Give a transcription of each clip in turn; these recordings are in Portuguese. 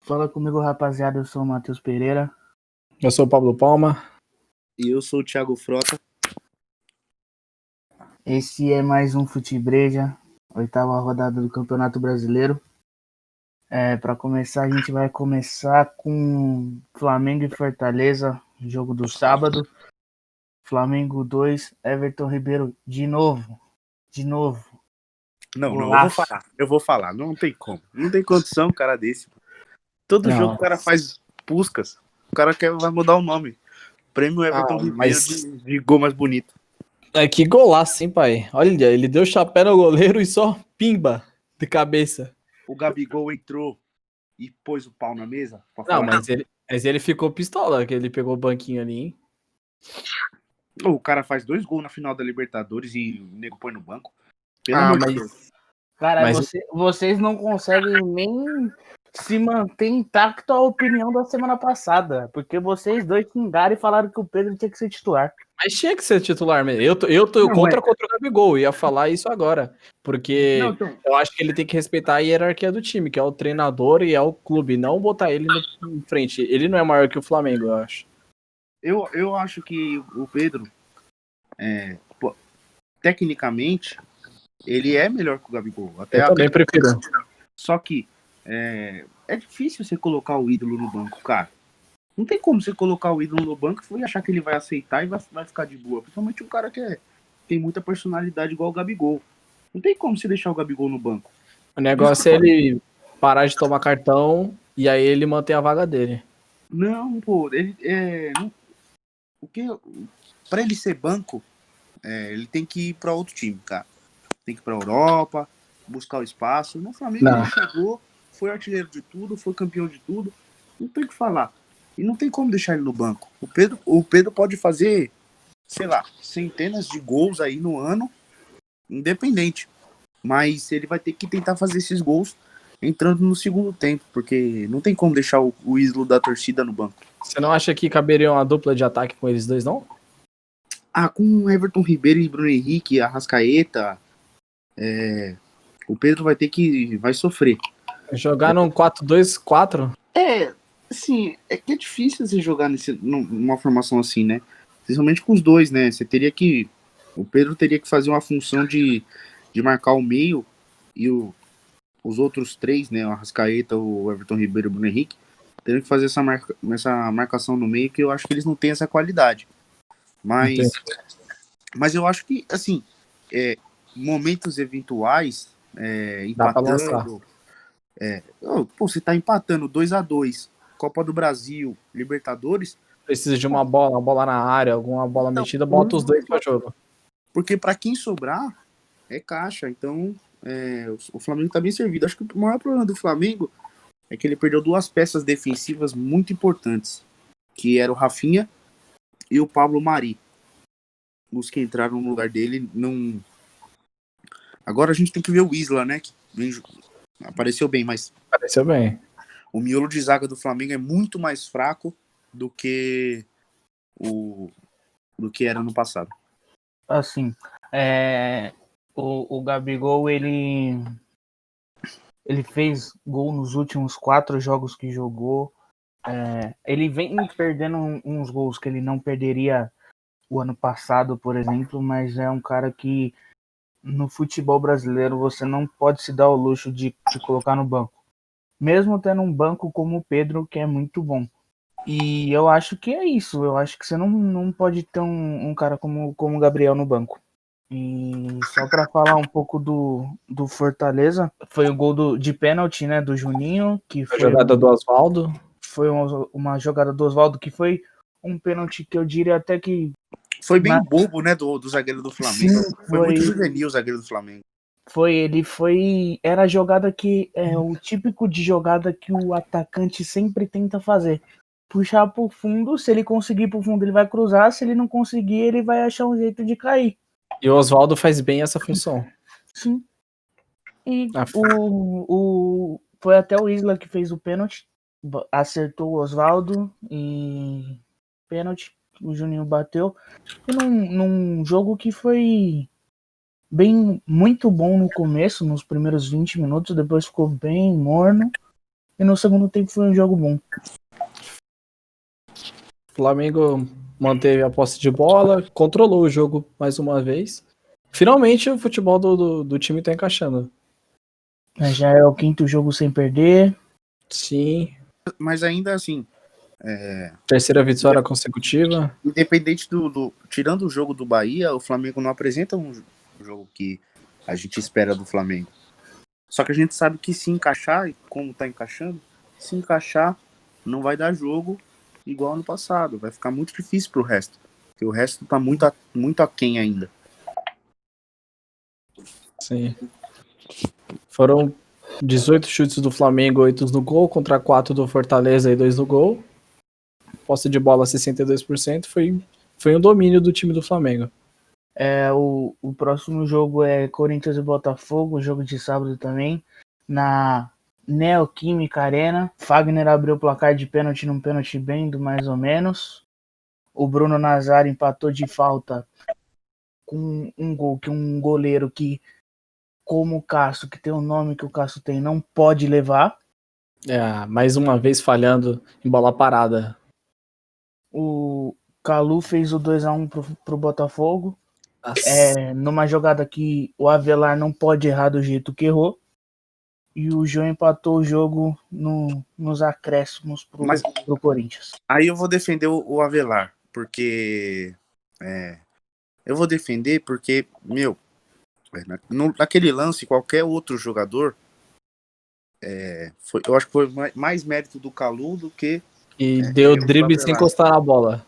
Fala comigo, rapaziada. Eu sou o Matheus Pereira. Eu sou o Pablo Palma. E eu sou o Thiago Frota. Esse é mais um Futebreja, 8ª rodada do Campeonato Brasileiro. Para começar, a gente vai começar com Flamengo e Fortaleza, jogo do sábado. Flamengo 2, Everton Ribeiro de novo. Não, Golaço. eu vou falar. Não tem como. Não tem condição um cara desse. Todo jogo o cara faz Puskas. O cara vai mudar o nome. Prêmio Everton Ribeiro de gol mais bonito. É que golaço, hein, pai? Olha, ele deu chapéu no goleiro e só pimba de cabeça. O Gabigol entrou e pôs o pau na mesa. Não, mas ele ficou pistola, que ele pegou o banquinho ali, hein? O cara faz 2 gols na final da Libertadores e o nego põe no banco. Pelo amor de Deus. Cara, vocês não conseguem nem se manter intacto a opinião da semana passada, porque vocês dois xingaram e falaram que o Pedro tinha que ser titular. Mas tinha que ser titular mesmo. Eu tô contra o Gabigol, ia falar isso agora. Porque eu acho que ele tem que respeitar a hierarquia do time, que é o treinador e é o clube, não botar ele em frente. Ele não é maior que o Flamengo, eu acho. Eu acho que o Pedro, tecnicamente, ele é melhor que o Gabigol. Eu também prefiro. Só que é difícil você colocar o ídolo no banco, cara. Não tem como você colocar o ídolo no banco e achar que ele vai aceitar e vai ficar de boa. Principalmente um cara que tem muita personalidade igual o Gabigol. Não tem como você deixar o Gabigol no banco. O negócio é ele parar de tomar cartão e aí ele manter a vaga dele. Não, pô. Pra ele ser banco, ele tem que ir pra outro time, cara. Tem que ir pra Europa, buscar o espaço. No Flamengo ele chegou, foi artilheiro de tudo, foi campeão de tudo. Não tem o que falar. E não tem como deixar ele no banco. O Pedro pode fazer, sei lá, centenas de gols aí no ano, independente. Mas ele vai ter que tentar fazer esses gols entrando no segundo tempo, porque não tem como deixar o ídolo da torcida no banco. Você não acha que caberia uma dupla de ataque com eles dois, não? Com Everton Ribeiro e Bruno Henrique, Arrascaeta, o Pedro vai sofrer. Jogar num 4-2-4? Sim, é que é difícil você jogar numa formação assim, né? Principalmente com os dois, né? O Pedro teria que fazer uma função de marcar o meio e os outros três, né? O Arrascaeta, o Everton Ribeiro e o Bruno Henrique, teriam que fazer essa marcação no meio, que eu acho que eles não têm essa qualidade. Mas eu acho que, assim, momentos eventuais, empatando. Você tá empatando 2-2, Copa do Brasil, Libertadores. Precisa de uma bola na área, alguma bola metida, bota os dois pra jogo. Porque pra quem sobrar, é caixa. Então, o Flamengo tá bem servido. Acho que o maior problema do Flamengo é que ele perdeu 2 peças defensivas muito importantes, que era o Rafinha e o Pablo Mari. Os que entraram no lugar dele não... Agora a gente tem que ver o Isla, né? Que apareceu bem, mas... Apareceu bem. O miolo de zaga do Flamengo é muito mais fraco do que era no passado. Assim, o Gabigol, ele fez gol nos últimos 4 jogos que jogou. Ele vem perdendo uns gols que ele não perderia o ano passado, por exemplo, mas é um cara que no futebol brasileiro você não pode se dar o luxo de colocar no banco. Mesmo tendo um banco como o Pedro, que é muito bom. E eu acho que é isso. Eu acho que você não pode ter um cara como o Gabriel no banco. E só para falar um pouco do Fortaleza, foi o gol de pênalti, né, do Juninho, que foi a jogada do Oswaldo. Foi uma jogada do Oswaldo que foi um pênalti que eu diria até que... Foi bem bobo, né, do zagueiro do Flamengo. Sim, foi muito juvenil o zagueiro do Flamengo. Era a jogada que é o típico de jogada que o atacante sempre tenta fazer. Puxar pro fundo, se ele conseguir pro fundo ele vai cruzar, se ele não conseguir ele vai achar um jeito de cair. E o Oswaldo faz bem essa função. Sim. E foi até o Isla que fez o pênalti, acertou o Oswaldo e pênalti, o Juninho bateu. E num jogo que foi muito bom no começo, nos primeiros 20 minutos, depois ficou bem morno. E no segundo tempo foi um jogo bom. O Flamengo manteve a posse de bola, controlou o jogo mais uma vez. Finalmente o futebol do time tá encaixando. Já é o 5º jogo sem perder. Sim. Mas ainda assim, Terceira vitória consecutiva. independente tirando o jogo do Bahia, o Flamengo não apresenta um jogo que a gente espera do Flamengo. Só que a gente sabe que se encaixar, como tá encaixando, se encaixar não vai dar jogo igual ano passado. Vai ficar muito difícil pro resto. Porque o resto tá muito aquém ainda. Sim. Foram 18 chutes do Flamengo, 8 no gol, contra 4 do Fortaleza e 2 no gol. Posse de bola 62%. Foi um domínio do time do Flamengo. O próximo jogo é Corinthians e Botafogo, jogo de sábado também, na Neoquímica Arena. Fagner abriu o placar de pênalti num pênalti bem do mais ou menos. O Bruno Nazário empatou de falta com um gol que um goleiro que, como o Cássio, que tem o nome que o Cássio tem, não pode levar. Mais uma vez falhando em bola parada. O Calu fez o 2-1 pro Botafogo. Numa jogada que o Avelar não pode errar do jeito que errou. E o João empatou o jogo nos acréscimos pro Corinthians. Aí eu vou defender o Avelar, porque... eu vou defender porque, naquele lance, qualquer outro jogador, eu acho que foi mais mérito do Calu do que... E deu drible sem encostar na bola.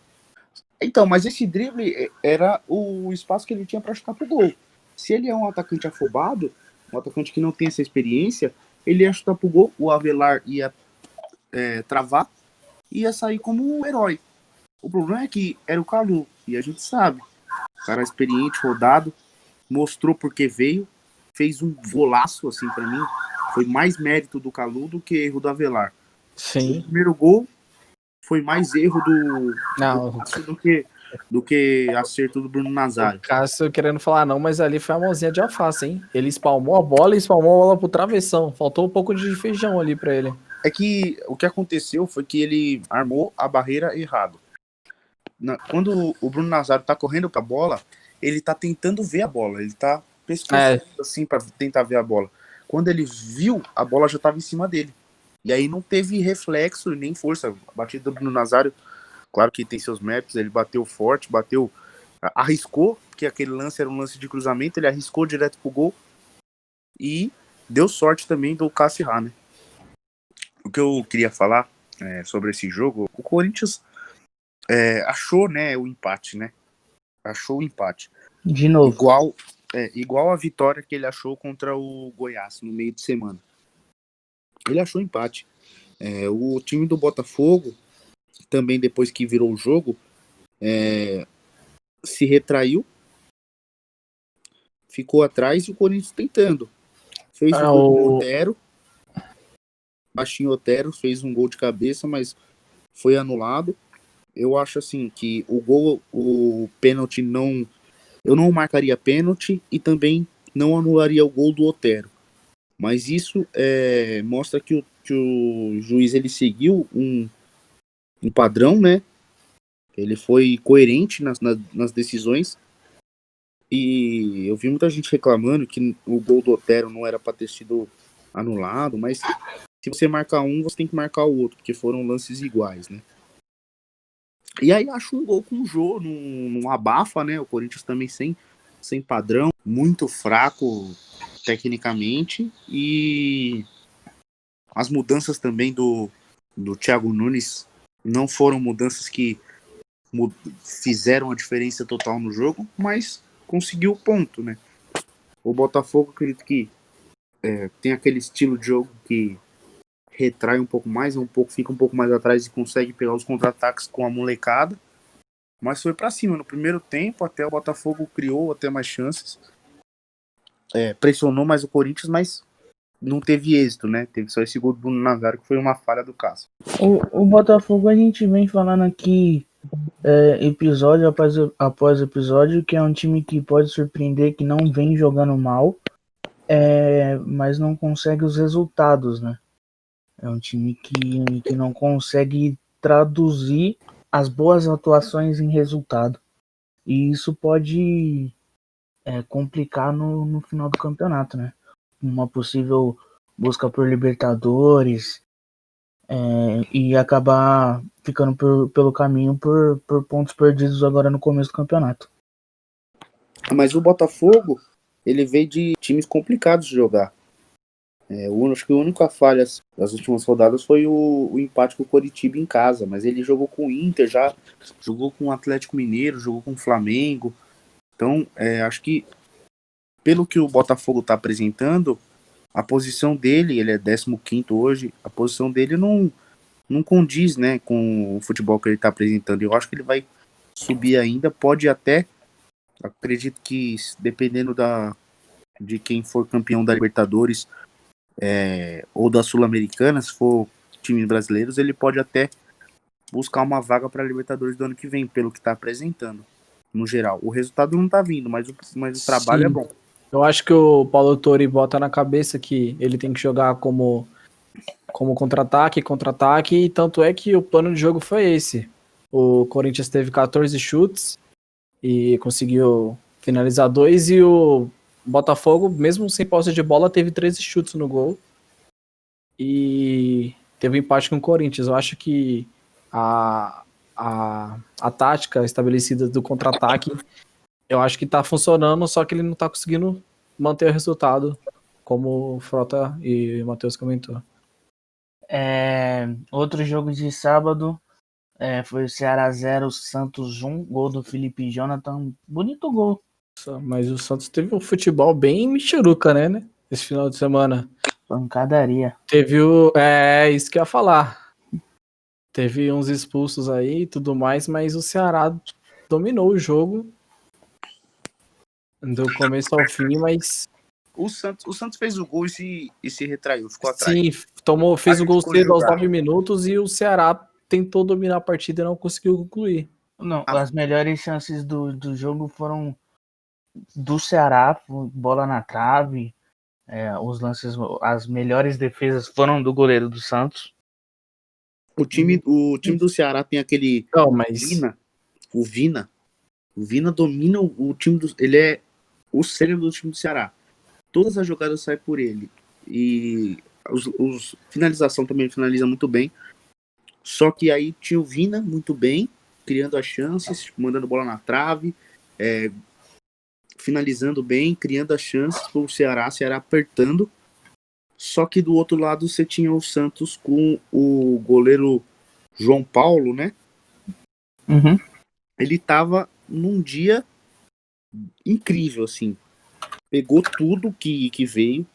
Então, mas esse drible era o espaço que ele tinha para chutar pro gol. Se ele é um atacante afobado, um atacante que não tem essa experiência, ele ia chutar pro gol, o Avelar ia travar e ia sair como um herói. O problema é que era o Calu, e a gente sabe. O cara experiente, rodado, mostrou porque veio, fez um golaço, assim, para mim. Foi mais mérito do Calu do que erro do Avelar. Sim. O primeiro gol foi mais erro do Cássio do que acerto do Bruno Nazário. O Cássio querendo falar não, mas ali foi a mãozinha de alface, hein? Ele espalmou a bola e espalmou a bola pro travessão. Faltou um pouco de feijão ali pra ele. É que o que aconteceu foi que ele armou a barreira errado. Quando o Bruno Nazário tá correndo pra bola, ele tá tentando ver a bola. Ele tá pesquisando assim pra tentar ver a bola. Quando ele viu, a bola já tava em cima dele. E aí não teve reflexo nem força. A batida do Bruno Nazário, claro que tem seus méritos, ele bateu forte, arriscou, porque aquele lance era um lance de cruzamento, ele arriscou direto pro gol e deu sorte também do Cássio, né? O que eu queria falar sobre esse jogo, o Corinthians achou, né, o empate, né? Achou o empate. De novo. Igual a vitória que ele achou contra o Goiás no meio de semana. Ele achou empate. O time do Botafogo, também depois que virou o jogo, se retraiu, ficou atrás e o Corinthians tentando. Fez um gol com o Otero. Baixinho Otero fez um gol de cabeça, mas foi anulado. Eu acho assim que o pênalti eu não marcaria pênalti e também não anularia o gol do Otero. Mas isso mostra que o juiz ele seguiu um padrão, né? Ele foi coerente nas decisões. E eu vi muita gente reclamando que o gol do Otero não era para ter sido anulado, mas se você marcar um, você tem que marcar o outro, porque foram lances iguais, né? E aí acho um gol com o Jô, num abafa, né? O Corinthians também sem padrão, muito fraco tecnicamente, e as mudanças também do Thiago Nunes não foram mudanças que fizeram a diferença total no jogo, mas conseguiu o ponto, né? O Botafogo, acredito que tem aquele estilo de jogo que retrai um pouco mais, fica um pouco mais atrás e consegue pegar os contra-ataques com a molecada, mas foi pra cima no primeiro tempo, até o Botafogo criou até mais chances, pressionou mais o Corinthians, mas não teve êxito, né? Teve só esse gol do Bruno Nazário, que foi uma falha do Cássio. O Botafogo, a gente vem falando aqui episódio após episódio, que é um time que pode surpreender, que não vem jogando mal, mas não consegue os resultados, né? É um time que não consegue traduzir as boas atuações em resultado. E isso pode complicar no final do campeonato, né? Uma possível busca por Libertadores e acabar ficando pelo caminho por pontos perdidos agora no começo do campeonato. Mas o Botafogo, ele veio de times complicados de jogar. Acho que a única falha das últimas rodadas foi o empate com o Coritiba em casa, mas ele jogou com o Inter, já jogou com o Atlético Mineiro, jogou com o Flamengo. Então, acho que pelo que o Botafogo está apresentando, a posição dele, ele é 15º hoje, a posição dele não condiz, né, com o futebol que ele está apresentando. Eu acho que ele vai subir ainda, pode até, acredito que dependendo de quem for campeão da Libertadores ou da Sul-Americana, se for times brasileiros, ele pode até buscar uma vaga para a Libertadores do ano que vem, pelo que está apresentando, no geral. O resultado não está vindo, mas o trabalho é bom. Eu acho que o Paulo Autori bota na cabeça que ele tem que jogar como contra-ataque, e tanto é que o plano de jogo foi esse. O Corinthians teve 14 chutes e conseguiu finalizar 2, e o Botafogo, mesmo sem posse de bola, teve 13 chutes no gol e teve um empate com o Corinthians. Eu acho que a tática estabelecida do contra-ataque, eu acho que tá funcionando, só que ele não tá conseguindo manter o resultado, como o Frota e o Matheus comentou. Outro jogo de sábado foi o Ceará 0, Santos 1, gol do Felipe Jonathan, bonito gol. Mas o Santos teve um futebol bem michuruca, né? Esse final de semana. Pancadaria. Teve isso que eu ia falar. Teve uns expulsos aí e tudo mais, mas o Ceará dominou o jogo do começo ao fim, mas... O Santos fez o gol e se retraiu, ficou atrás. Sim, fez o gol cedo aos 9 minutos e o Ceará tentou dominar a partida e não conseguiu concluir. Não, as melhores chances do jogo foram do Ceará, bola na trave, os lances, as melhores defesas foram do goleiro do Santos. O time do Ceará tem aquele O Vina domina o time ele é o cérebro do time do Ceará. Todas as jogadas saem por ele. E finalização também ele finaliza muito bem. Só que aí tinha o Vina muito bem, criando as chances, mandando bola na trave, finalizando bem, criando as chances para o Ceará apertando. Só que do outro lado você tinha o Santos com o goleiro João Paulo, né? Uhum. Ele tava num dia incrível, assim. Pegou tudo que veio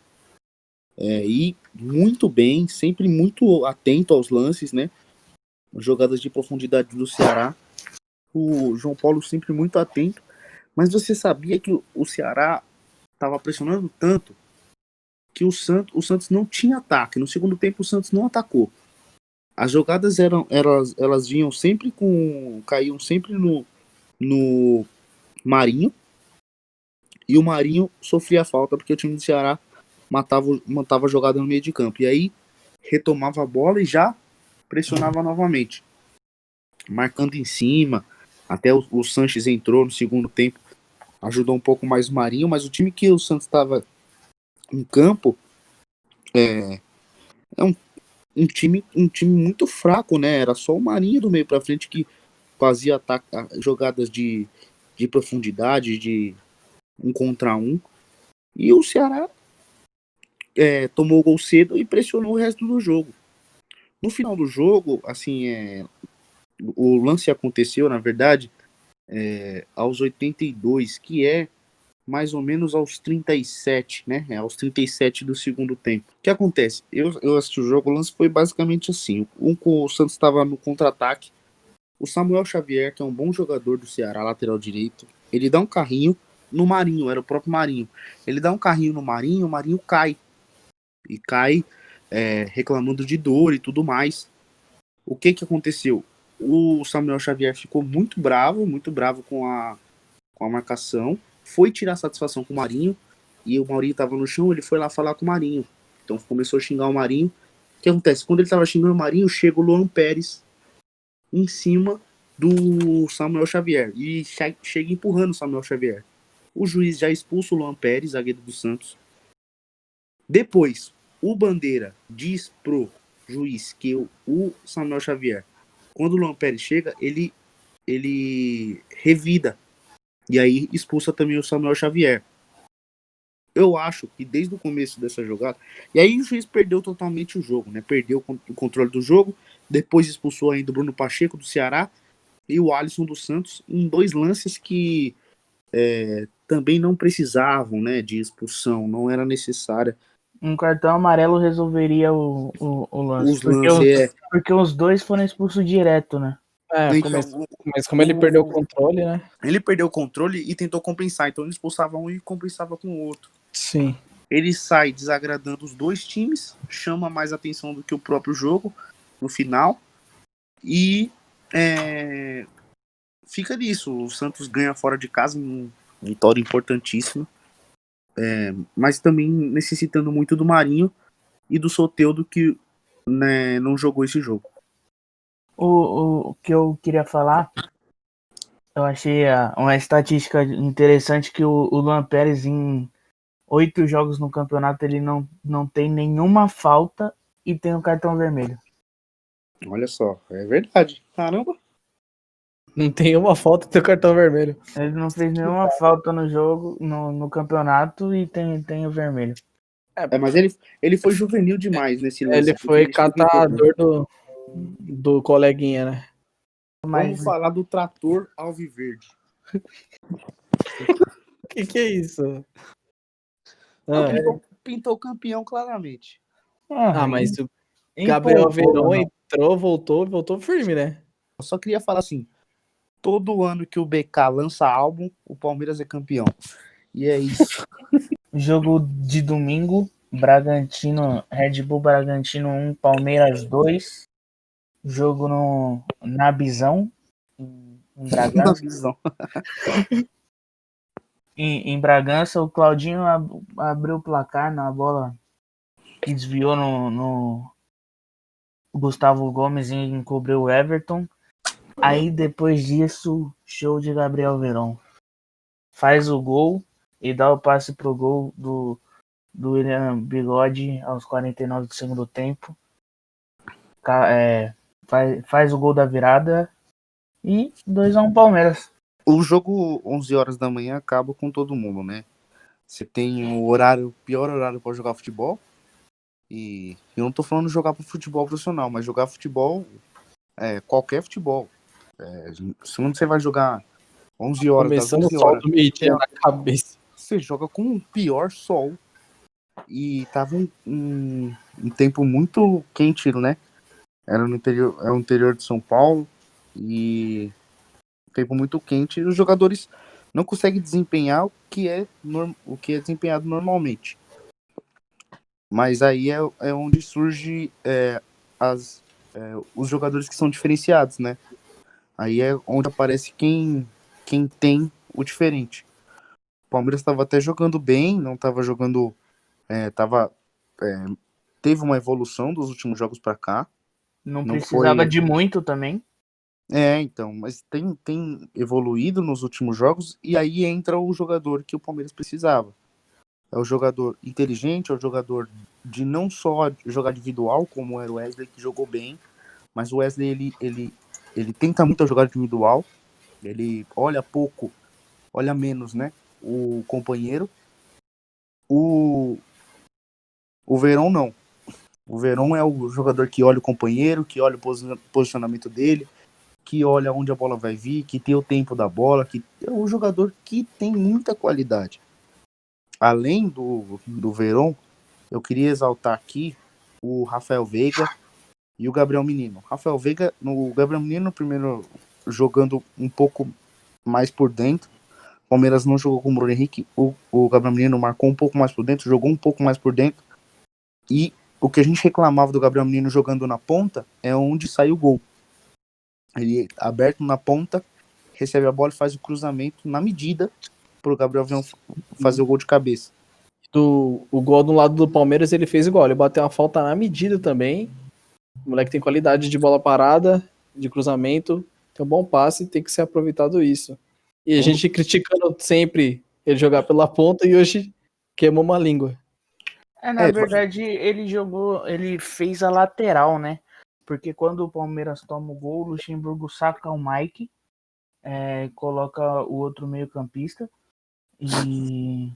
e muito bem, sempre muito atento aos lances, né? Jogadas de profundidade do Ceará. O João Paulo sempre muito atento. Mas você sabia que o Ceará estava pressionando tanto que o Santos não tinha ataque. No segundo tempo o Santos não atacou. As jogadas elas vinham sempre caíam sempre no Marinho. E o Marinho sofria falta porque o time do Ceará matava a jogada no meio de campo. E aí retomava a bola e já pressionava novamente. Marcando em cima. Até o Sanches entrou no segundo tempo. Ajudou um pouco mais o Marinho. Mas o time que o Santos estava em campo é um time muito fraco, né? Era só o Marinho do meio para frente que fazia jogadas de profundidade, de 1 contra 1. E o Ceará tomou o gol cedo e pressionou o resto do jogo. No final do jogo, assim, o lance aconteceu, na verdade, aos 82, que é mais ou menos aos 37, né? Aos 37 do segundo tempo. O que acontece? Eu assisti o jogo, o lance foi basicamente assim. O Santos estava no contra-ataque. O Samuel Xavier, que é um bom jogador do Ceará, lateral direito, ele dá um carrinho no Marinho, era o próprio Marinho. Ele dá um carrinho no Marinho, o Marinho cai. E cai reclamando de dor e tudo mais. O que aconteceu? O Samuel Xavier ficou muito bravo com a marcação. Foi tirar satisfação com o Marinho. E o Marinho estava no chão, ele foi lá falar com o Marinho. Então começou a xingar o Marinho. que acontece? Quando ele tava xingando o Marinho, chega o Luan Pérez em cima do Samuel Xavier e chega empurrando o Samuel Xavier. O juiz já expulsa o Luan Pérez, zagueiro do Santos. Depois, o Bandeira diz pro juiz que o Samuel Xavier, quando o Luan Pérez chega, ele revida. E aí expulsa também o Samuel Xavier. Eu acho que desde o começo dessa jogada... E aí o juiz perdeu totalmente o jogo, né? Perdeu o controle do jogo. Depois expulsou ainda o Bruno Pacheco, do Ceará, e o Alisson do Santos, em 2 lances que também não precisavam, né, de expulsão. Não era necessária. Um cartão amarelo resolveria o lance. Porque os dois foram expulsos direto, né? Mas como ele perdeu o controle, né? Ele perdeu o controle e tentou compensar. Então ele expulsava um e compensava com o outro. Sim. Ele sai desagradando os 2 times, chama mais atenção do que o próprio jogo no final. E fica nisso. O Santos ganha fora de casa, uma vitória importantíssima. Mas também necessitando muito do Marinho e do Soteldo, que, né, não jogou esse jogo. O que eu queria falar, eu achei uma estatística interessante, que o Luan Pérez, em 8 jogos no campeonato, ele não tem nenhuma falta e tem um cartão vermelho. Olha só, é verdade. Caramba. Não tem uma falta e tem o cartão vermelho. Ele não fez nenhuma falta no jogo, no campeonato, e tem o vermelho. Mas ele foi juvenil demais nesse lance. Ele foi catador do coleguinha, né? Vamos falar do trator alviverde. Que é isso? Pintou campeão claramente. Mas o Gabriel Veron entrou, voltou firme, né? Eu só queria falar assim, todo ano que o BK lança álbum, o Palmeiras é campeão. E é isso. Jogo de domingo, Red Bull Bragantino 1, Palmeiras 2. Jogo na Bizão, em Bragança. Em Bragança, o Claudinho abriu o placar na bola que desviou no Gustavo Gomes e encobriu o Everton. Aí depois disso, show de Gabriel Veron. Faz o gol e dá o passe pro gol do William Bigode aos 49 do segundo tempo. Faz o gol da virada e 2-1 Palmeiras. O jogo 11 horas da manhã acaba com todo mundo, né? Você tem o pior horário para jogar futebol. E eu não tô falando de jogar para futebol profissional, mas jogar futebol, qualquer futebol. Se você vai jogar 11 horas, começando das 11 o sol horas, do meio-dia na cabeça. Você joga com o pior sol. E tava um tempo muito quente, né? Era no interior de São Paulo. E tempo muito quente. E os jogadores não conseguem desempenhar o que é desempenhado normalmente. Mas aí é onde surge os jogadores que são diferenciados, né? Aí é onde aparece quem tem o diferente. O Palmeiras estava até jogando bem, não estava jogando... teve uma evolução dos últimos jogos para cá. Não precisava de muito também. Então, mas tem evoluído nos últimos jogos, e aí entra o jogador que o Palmeiras precisava. É o jogador inteligente, é o jogador de não só jogar individual, como era o Wesley, que jogou bem, mas o Wesley, ele tenta muito jogar individual, ele olha menos, né, o companheiro. O Veron não. O Veron é o jogador que olha o companheiro, que olha o posicionamento dele, que olha onde a bola vai vir, que tem o tempo da bola, que é um jogador que tem muita qualidade. Além do Veron, eu queria exaltar aqui o Rafael Veiga e o Gabriel Menino. O Gabriel Menino primeiro jogando um pouco mais por dentro. O Palmeiras não jogou com o Bruno Henrique. O Gabriel Menino marcou um pouco mais por dentro, jogou um pouco mais por dentro. E o que a gente reclamava do Gabriel Menino jogando na ponta é onde sai o gol. Ele aberto na ponta, recebe a bola e faz o cruzamento na medida para o Gabriel fazer o gol de cabeça. O gol do lado do Palmeiras, ele fez igual. Ele bateu uma falta na medida também. O moleque tem qualidade de bola parada, de cruzamento, tem um bom passe, tem que ser aproveitado isso. E a gente criticando sempre ele jogar pela ponta e hoje queimou uma língua. Na verdade, ele fez a lateral, né? Porque quando o Palmeiras toma o gol, o Luxemburgo saca o Mike, coloca o outro meio-campista e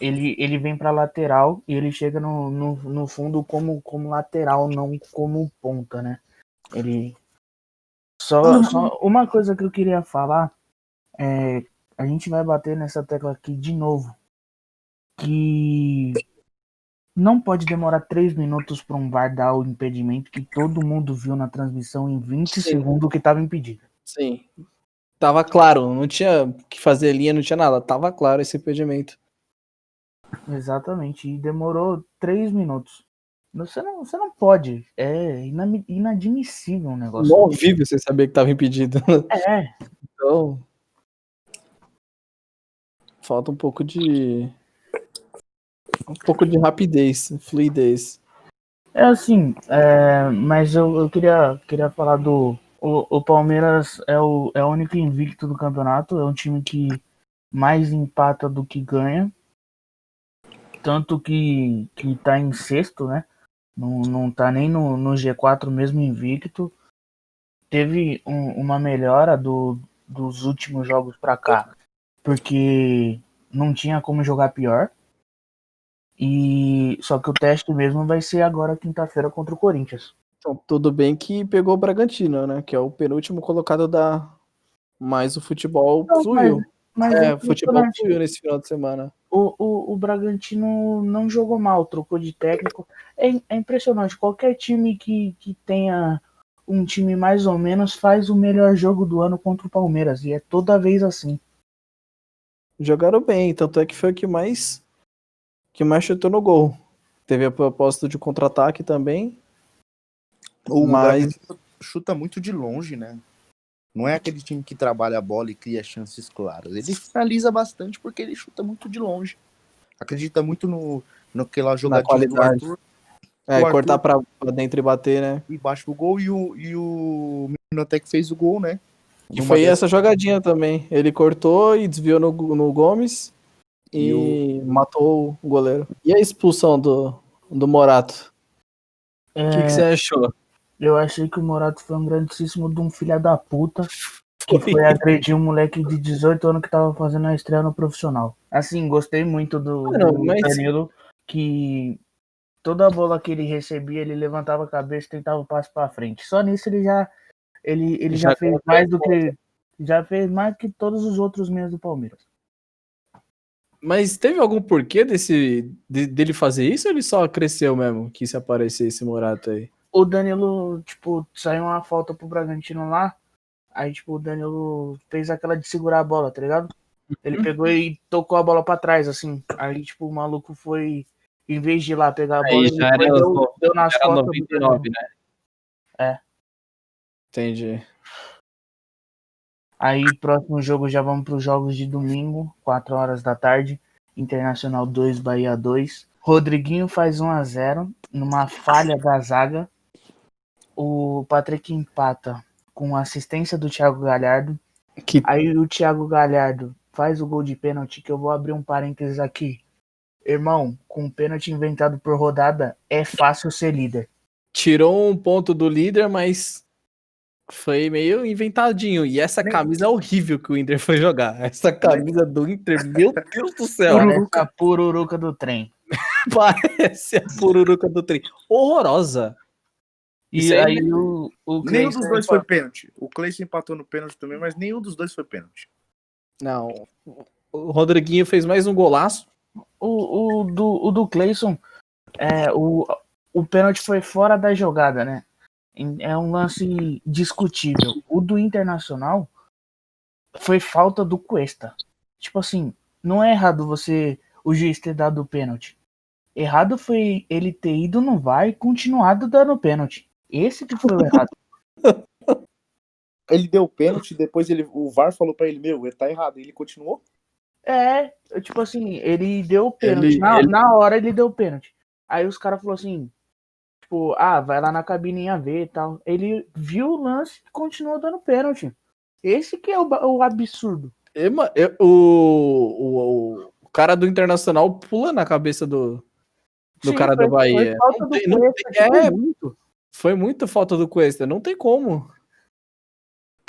ele vem para lateral e ele chega no fundo como lateral, não como ponta, né? Ele só uma coisa que eu queria falar a gente vai bater nessa tecla aqui de novo, que não pode demorar 3 minutos para um VAR dar o impedimento que todo mundo viu na transmissão em 20 segundos que estava impedido. Sim. Tava claro, não tinha o que fazer linha, não tinha nada. Tava claro esse impedimento. Exatamente, e demorou 3 minutos. Você não pode. É inadmissível um negócio. Não vive sem saber que tava impedido. Então, falta um pouco de rapidez, fluidez. Assim, mas eu queria falar do... O Palmeiras é o único invicto do campeonato, é um time que mais empata do que ganha, tanto que tá em sexto, né? Não tá nem no G4 mesmo invicto. Teve uma melhora dos últimos jogos pra cá, porque não tinha como jogar pior. E só que o teste mesmo vai ser agora quinta-feira contra o Corinthians. Então, tudo bem que pegou o Bragantino, né? Que é o penúltimo colocado mas o futebol fluiu. Mas o futebol fluiu nesse final de semana. O Bragantino não jogou mal, trocou de técnico. É impressionante. Qualquer time que tenha um time mais ou menos faz o melhor jogo do ano contra o Palmeiras. E é toda vez assim. Jogaram bem, tanto é que foi o que mais chutou no gol. Teve a proposta de contra-ataque também. O Bragantino chuta muito de longe, né? Não é aquele time que trabalha a bola e cria chances claras. Ele finaliza bastante porque ele chuta muito de longe. Acredita muito no que ela jogadinha do Arthur. Cortar pra dentro e bater, né? E baixo do gol e o menino até que fez o gol, né? E foi essa jogadinha também. Ele cortou e desviou no Gomes e matou o goleiro. E a expulsão do Morato? O que você achou? Eu achei que o Morato foi um grandíssimo de um filho da puta que foi agredir um moleque de 18 anos que tava fazendo a estreia no profissional. Assim, gostei muito do Danilo, que toda a bola que ele recebia, ele levantava a cabeça e tentava o passe pra frente. Só nisso ele já fez mais do que... Já fez mais que todos os outros meios do Palmeiras. Mas teve algum porquê dele fazer isso ou ele só cresceu mesmo, que se aparecer esse Morato aí? O Danilo, saiu uma falta pro Bragantino lá, aí, o Danilo fez aquela de segurar a bola, tá ligado? Ele pegou e tocou a bola pra trás, assim. Aí, o maluco foi, em vez de ir lá pegar a bola, ele deu nas costas 99, né? É. Entendi. Aí, próximo jogo, já vamos pros jogos de domingo, 4 horas da tarde. Internacional 2, Bahia 2. Rodriguinho faz 1-0 numa falha da zaga. O Patrick empata com assistência do Thiago Galhardo. Aí o Thiago Galhardo faz o gol de pênalti, que eu vou abrir um parênteses aqui. Irmão, com pênalti inventado por rodada, é fácil ser líder. Tirou um ponto do líder, mas foi meio inventadinho. E essa camisa é horrível que o Inter foi jogar. Essa camisa do Inter, meu Deus do céu. Parece a pururuca do trem. Parece a pururuca do trem. Horrorosa. E aí nenhum dos dois foi pênalti. O Cleison empatou no pênalti também, mas nenhum dos dois foi pênalti. Não. O Rodriguinho fez mais um golaço. O do Cleison, o pênalti foi fora da jogada, né? É um lance discutível. O do Internacional foi falta do Cuesta. Tipo assim, não é errado o juiz ter dado o pênalti. Errado foi ele ter ido no VAR e continuado dando pênalti. Esse que foi o errado. Ele deu pênalti, depois o VAR falou pra ele, ele tá errado. E ele continuou? Tipo assim, ele deu o pênalti. Na hora ele deu o pênalti. Aí os caras falaram assim, tipo, vai lá na cabininha ver e tal. Ele viu o lance e continuou dando pênalti. Esse que é o absurdo. O cara do Internacional pula na cabeça do cara do Bahia. Foi falta do Cuesta, muito. Foi muita falta do Cuesta, não tem como.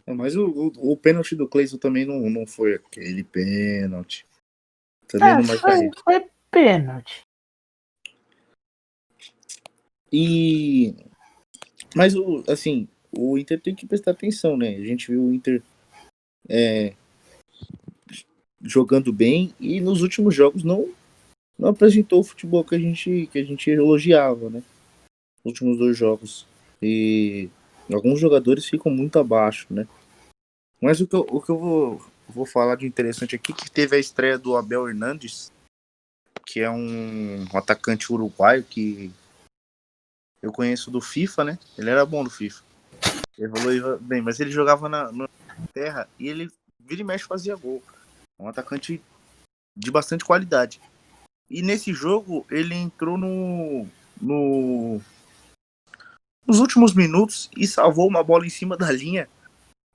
Mas o pênalti do Cleison também não foi aquele pênalti. Também não foi pênalti. Mas, assim, o Inter tem que prestar atenção, né? A gente viu o Inter jogando bem e nos últimos jogos não apresentou o futebol que a gente elogiava, né? Nos últimos 2 jogos. E alguns jogadores ficam muito abaixo, né? Mas o que eu vou falar de interessante aqui, que teve a estreia do Abel Hernandes, que é um atacante uruguaio que eu conheço do FIFA, né? Ele era bom no FIFA. Ele evoluiu bem, mas ele jogava na terra e ele vira e mexe fazia gol. Um atacante de bastante qualidade. E nesse jogo ele entrou nos últimos minutos e salvou uma bola em cima da linha,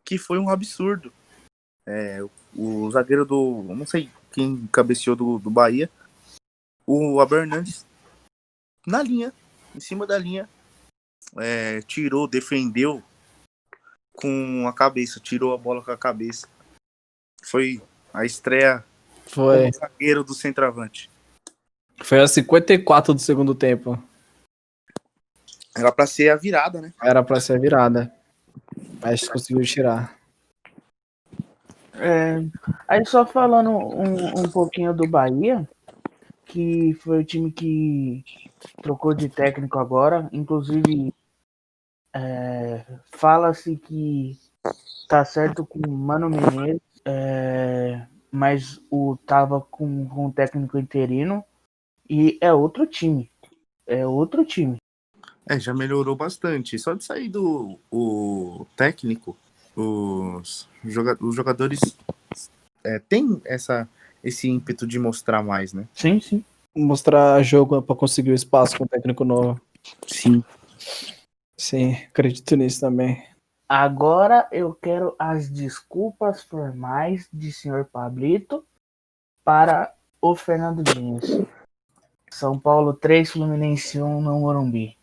que foi um absurdo. O zagueiro não sei quem cabeceou do Bahia, o Abel Hernandes, na linha, em cima da linha, tirou, defendeu com a cabeça, tirou a bola com a cabeça. Foi a estreia como zagueiro do centroavante. Foi a 54 do segundo tempo. Era pra ser a virada, né? Era pra ser a virada. Mas conseguiu tirar. Aí só falando um pouquinho do Bahia, que foi o time que trocou de técnico agora. Inclusive, fala-se que tá certo com o Mano Menezes, mas tava com o técnico interino e é outro time. Já melhorou bastante. Só de sair o técnico, os jogadores têm esse ímpeto de mostrar mais, né? Sim, sim. Mostrar jogo para conseguir o espaço com o técnico novo. Sim. Sim, acredito nisso também. Agora eu quero as desculpas formais de senhor Pablito para o Fernando Diniz. São Paulo 3, Fluminense 1 no Morumbi.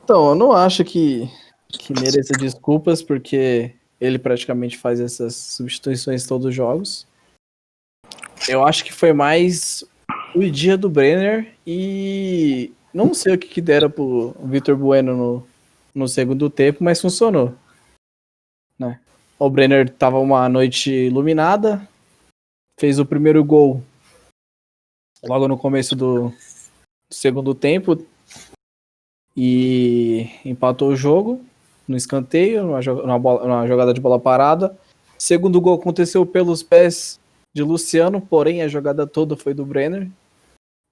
Então, eu não acho que mereça desculpas, porque ele praticamente faz essas substituições todos os jogos. Eu acho que foi mais o dia do Brenner e não sei o que deram pro Vitor Bueno no segundo tempo, mas funcionou. Né? O Brenner tava uma noite iluminada, fez o primeiro gol logo no começo do segundo tempo e empatou o jogo no escanteio, numa jogada de bola parada. Segundo gol aconteceu pelos pés de Luciano, porém a jogada toda foi do Brenner,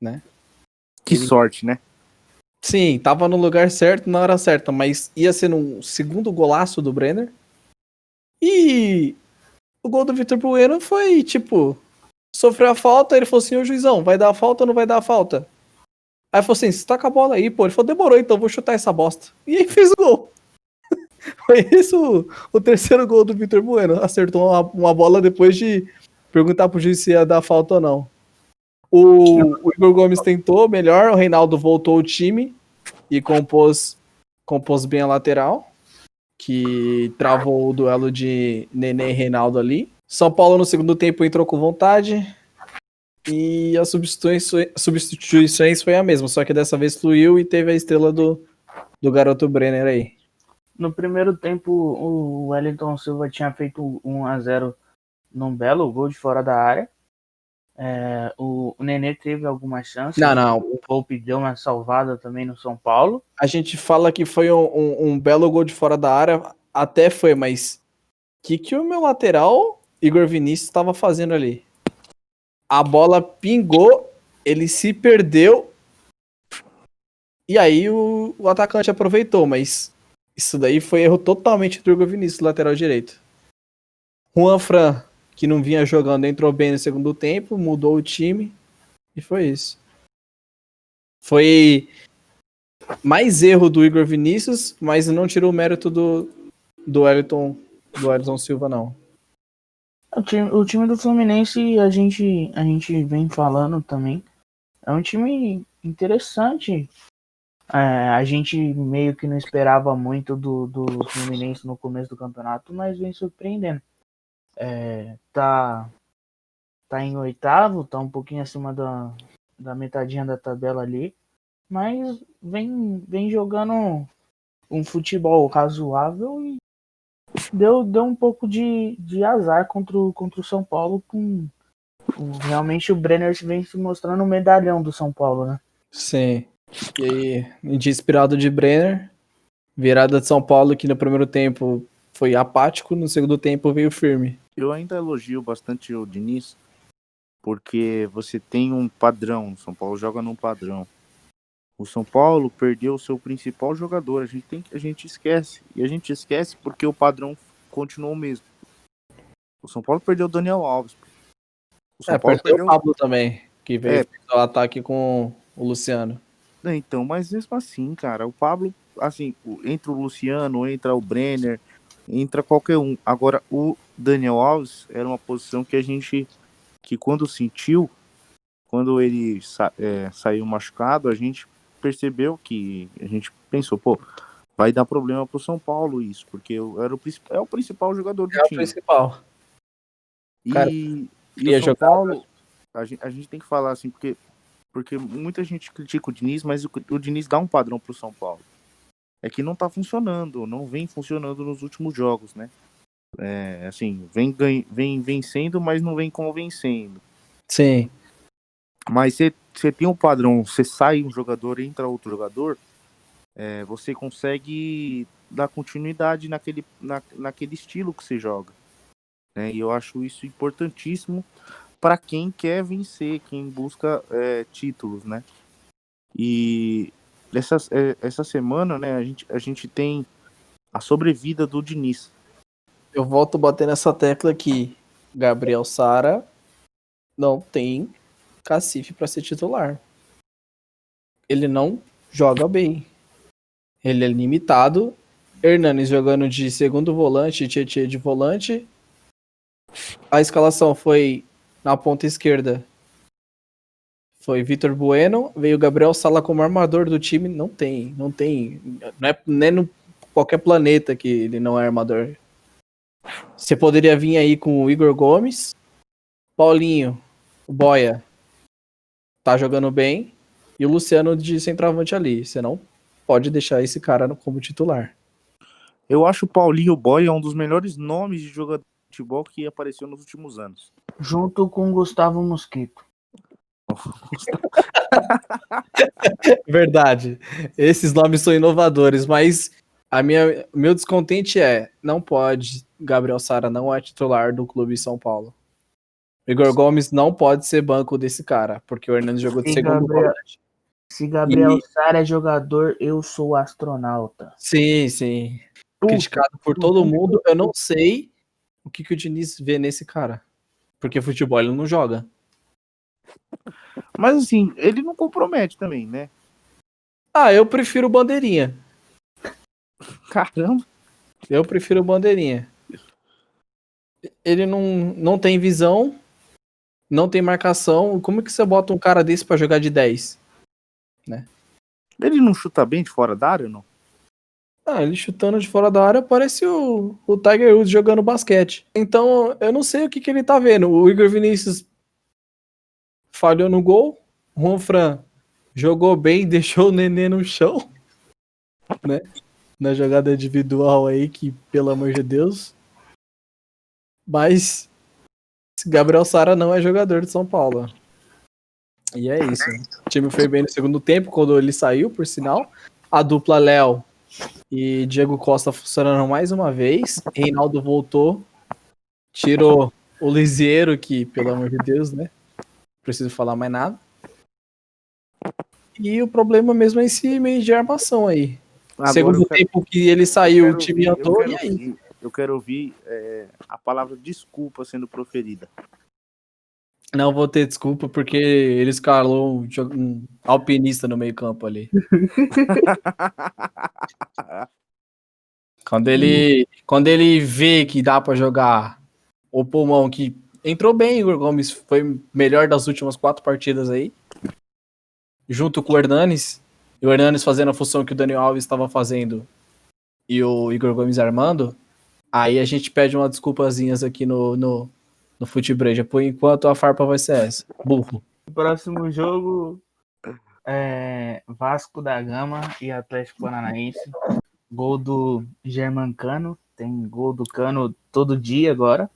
né? Que sorte, né? Sim, tava no lugar certo, na hora certa, mas ia ser um segundo golaço do Brenner. E o gol do Vitor Bueno foi, tipo, sofreu a falta, ele falou assim, ô juizão, vai dar a falta ou não vai dar a falta? Aí falou assim, você taca a bola aí, pô. Ele falou, demorou, então vou chutar essa bosta. E aí fez o gol. Foi isso o terceiro gol do Vitor Bueno. Acertou uma bola depois de perguntar pro juiz se ia dar falta ou não. O Igor Gomes tentou melhor, o Reinaldo voltou ao time e compôs bem a lateral, que travou o duelo de Nenê e Reinaldo ali. São Paulo no segundo tempo entrou com vontade e as substituições foi a mesma, só que dessa vez fluiu e teve a estrela do garoto Brenner aí. No primeiro tempo, o Wellington Silva tinha feito 1-0 num belo gol de fora da área. O Nenê teve algumas chances. Não. O Volpe deu uma salvada também no São Paulo. A gente fala que foi um belo gol de fora da área, até foi, mas que o meu lateral, Igor Vinícius, estava fazendo ali? A bola pingou, ele se perdeu, e aí o atacante aproveitou, mas isso daí foi erro totalmente do Igor Vinícius, lateral direito. Juan Fran que não vinha jogando, entrou bem no segundo tempo, mudou o time e foi isso. Foi mais erro do Igor Vinícius, mas não tirou o mérito do Wellington Silva, não. O time do Fluminense, a gente vem falando também, é um time interessante. A gente meio que não esperava muito do Fluminense no começo do campeonato, mas vem surpreendendo. Tá em oitavo, tá um pouquinho acima da metadinha da tabela ali, mas vem jogando um futebol razoável e deu um pouco de azar contra o São Paulo. Realmente o Brenner vem se mostrando o medalhão do São Paulo, né? Sim. E aí, de inspirado de Brenner, virada de São Paulo, que no primeiro tempo foi apático, no segundo tempo veio firme. Eu ainda elogio bastante o Diniz, porque você tem um padrão. O São Paulo joga num padrão. O São Paulo perdeu o seu principal jogador. A gente esquece. E a gente esquece porque o padrão continuou o mesmo. O São Paulo perdeu o Daniel Alves. O São Paulo perdeu o Pablo também, que veio o ataque com o Luciano. Então, mas mesmo assim, cara, o Pablo, assim, entra o Luciano, entra o Brenner, entra qualquer um. Agora, o Daniel Alves era uma posição que quando sentiu, quando ele saiu machucado, a gente percebeu que, a gente pensou, vai dar problema pro São Paulo isso, porque é o principal jogador do time. É o principal. E o São Paulo, a gente tem que falar assim, porque muita gente critica o Diniz, mas o Diniz dá um padrão pro São Paulo. É que não tá funcionando, não vem funcionando nos últimos jogos, né? Assim, vem vencendo, mas não vem convencendo. Sim. Mas você tem um padrão, você sai um jogador, entra outro jogador, você consegue dar continuidade naquele estilo que você joga. Né? E eu acho isso importantíssimo para quem quer vencer, quem busca títulos, né? E essa semana, né, a gente tem a sobrevida do Diniz. Eu volto a bater nessa tecla aqui. Gabriel Sara não tem cacife para ser titular. Ele não joga bem. Ele é limitado. Hernanes jogando de segundo volante, Tietê de volante. A escalação foi na ponta esquerda. Foi Vitor Bueno, veio Gabriel Sala como armador do time. Não tem. Não é nem no qualquer planeta que ele não é armador. Você poderia vir aí com o Igor Gomes, Paulinho, o Boia tá jogando bem, e o Luciano de centroavante ali. Você não pode deixar esse cara como titular. Eu acho o Paulinho Boia um dos melhores nomes de jogador de futebol que apareceu nos últimos anos. Junto com o Gustavo Mosquito. Verdade. Esses nomes são inovadores, mas meu descontente não pode. Gabriel Sara não é titular do clube São Paulo. Igor Gomes não pode ser banco desse cara, porque o Hernandes jogou de segundo volante. Se Gabriel Sara é jogador, eu sou astronauta. Sim. Criticado por todo mundo. Eu não sei o que o Diniz vê nesse cara. Porque futebol ele não joga. Mas assim, ele não compromete também, né? Eu prefiro o Bandeirinha. Caramba. Eu prefiro o Bandeirinha. Ele não tem visão, não tem marcação. Como é que você bota um cara desse pra jogar de 10? Né? Ele não chuta bem de fora da área, não? Ele chutando de fora da área parece o Tiger Woods jogando basquete. Então, eu não sei o que ele tá vendo. O Igor Vinícius falhou no gol. O Juanfran jogou bem, deixou o Nenê no chão. Né? Na jogada individual aí, que, pelo amor de Deus. Mas Gabriel Sara não é jogador de São Paulo. E é isso. O time foi bem no segundo tempo, quando ele saiu, por sinal. A dupla Léo e Diego Costa funcionaram mais uma vez. Reinaldo voltou. Tirou o Lisieiro, que, pelo amor de Deus, né? Não preciso falar mais nada. E o problema mesmo é esse meio de armação aí. Agora segundo tempo que ele saiu, o time andou, e aí? eu quero ouvir a palavra desculpa sendo proferida. Não vou ter desculpa porque ele escalou um alpinista no meio campo ali. Quando ele vê que dá pra jogar o pulmão, que entrou bem, Igor Gomes foi melhor das últimas 4 partidas aí, junto com o Hernanes, e o Hernanes fazendo a função que o Daniel Alves estava fazendo e o Igor Gomes armando, aí a gente pede umas desculpazinhas aqui no Futebreja. Por enquanto a farpa vai ser essa. Burro. Próximo jogo é Vasco da Gama e Atlético Paranaense. Gol do Germancano. Tem gol do Cano todo dia agora.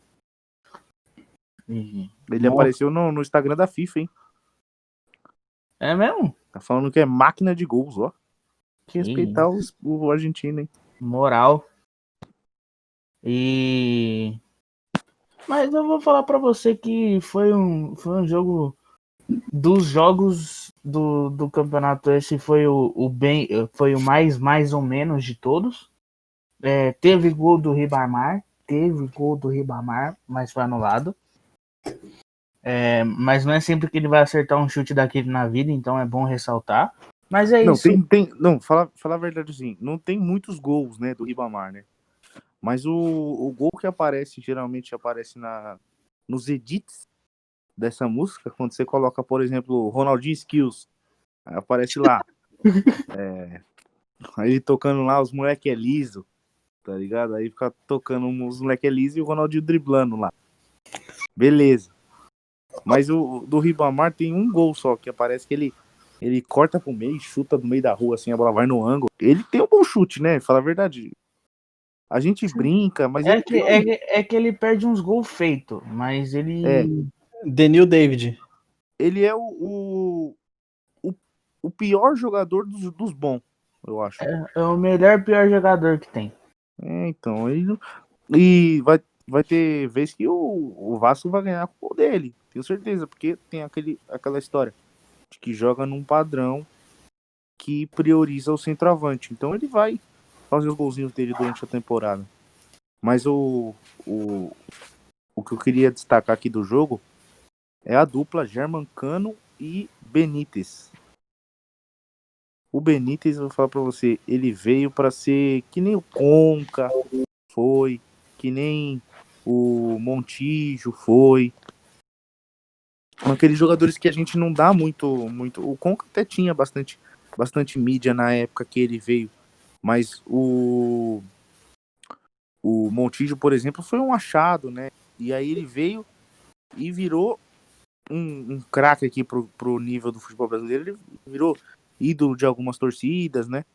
Ele apareceu no Instagram da FIFA, hein? É mesmo? Tá falando que é máquina de gols, ó. Que respeitar o argentino, hein? Moral. Mas eu vou falar pra você que foi um jogo... Dos jogos do campeonato, esse foi foi o mais ou menos de todos. Teve gol do Ribamar, mas foi anulado. Mas não é sempre que ele vai acertar um chute daquele na vida, então é bom ressaltar. Mas é isso. Não, fala a verdade assim, não tem muitos gols, né, do Ribamar, né? Mas o gol que geralmente aparece nos edits dessa música, quando você coloca, por exemplo, Ronaldinho Skills, aparece lá. Aí tocando lá, os moleque é liso, tá ligado? Aí fica tocando os moleque é liso e o Ronaldinho driblando lá. Beleza. Mas o do Ribamar tem um gol só, que aparece que ele corta pro meio, chuta no meio da rua, assim, a bola vai no ângulo. Ele tem um bom chute, né? Fala a verdade. A gente brinca, mas é que ele perde uns gols feitos, mas ele... Denil David. Ele é o pior jogador dos bons, eu acho. É o melhor pior jogador que tem. Então, e vai ter vez que o Vasco vai ganhar com o dele, tenho certeza, porque tem aquela história de que joga num padrão que prioriza o centroavante. Então ele vai fazer os golzinhos dele durante a temporada. Mas o que eu queria destacar aqui do jogo é a dupla Germancano e Benítez. O Benítez, eu vou falar pra você, ele veio pra ser que nem o Conca foi, que nem o Montijo foi. Aqueles jogadores que a gente não dá muito. O Conca até tinha bastante mídia na época que ele veio, mas o Montijo, por exemplo, foi um achado, né? E aí ele veio e virou um craque aqui pro nível do futebol brasileiro. Ele virou ídolo de algumas torcidas, né?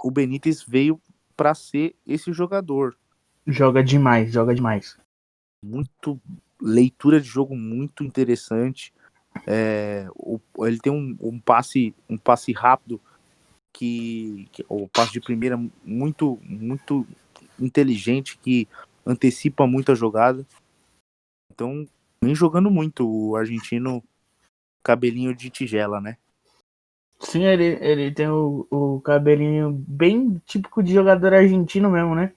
O Benítez veio para ser esse jogador. Joga demais. Muito leitura de jogo muito interessante. Ele tem um passe rápido que o passe de primeira muito inteligente, que antecipa muito a jogada. Então, vem jogando muito o argentino, cabelinho de tigela, né? Sim, ele tem o cabelinho bem típico de jogador argentino mesmo, né?